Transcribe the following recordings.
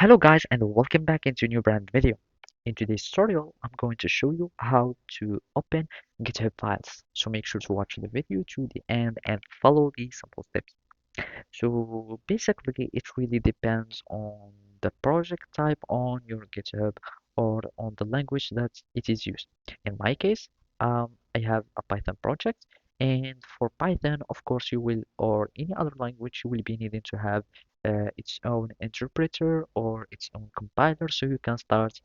Hello guys and welcome back into a new brand video. In today's tutorial, I'm going to show you how to open GitHub files. So make sure to watch the video to the end and follow the simple steps. So basically, it really depends on the project type on your GitHub or on the language that it is used. In my case, I have a Python project, and for Python, of course, you will, or any other language, you will be needing to have its own interpreter or its own compiler, so you can start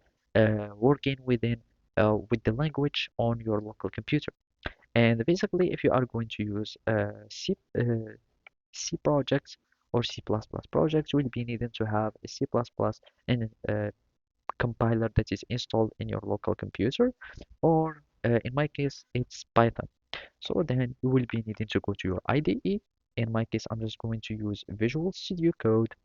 working with the language on your local computer. And basically, if you are going to use C projects or C++ projects, you will be needing to have a C++ and compiler that is installed in your local computer, or in my case, it's Python. So then you will be needing to go to your IDE. In my case, I'm just going to use Visual Studio Code,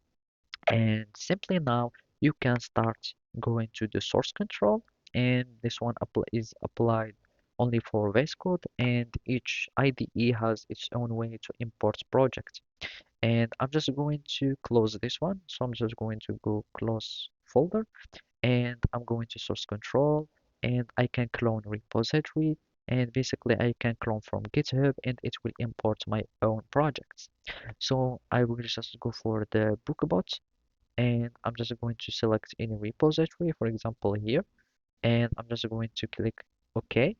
and simply now you can start going to the source control, and this one is applied only for VS Code, and each IDE has its own way to import projects. And I'm just going to close this one. So I'm just going to go close folder, and I'm going to source control, and I can clone repository, and basically I can clone from GitHub and it will import my own projects. So I will just go for the bookbot, and I'm just going to select any repository, for example here, and I'm just going to click OK.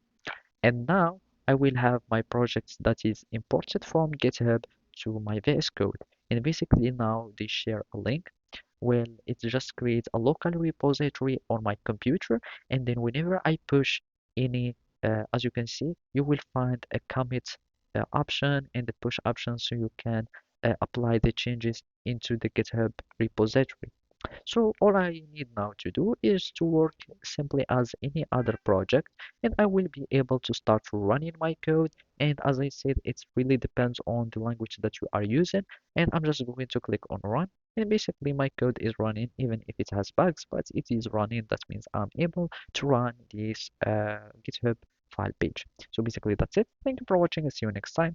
And now I will have my projects that is imported from GitHub to my VS Code. And basically now they share a link. Well, it just creates a local repository on my computer, and then whenever I push any, as you can see, you will find a commit option and the push option, so you can apply the changes into the GitHub repository. So all I need now to do is to work simply as any other project, and I will be able to start running my code. And as I said, it really depends on the language that you are using. And I'm just going to click on run. And basically my code is running even if it has bugs, but it is running. That means I'm able to run this GitHub file page. So basically that's it. Thank you for watching and see you next time.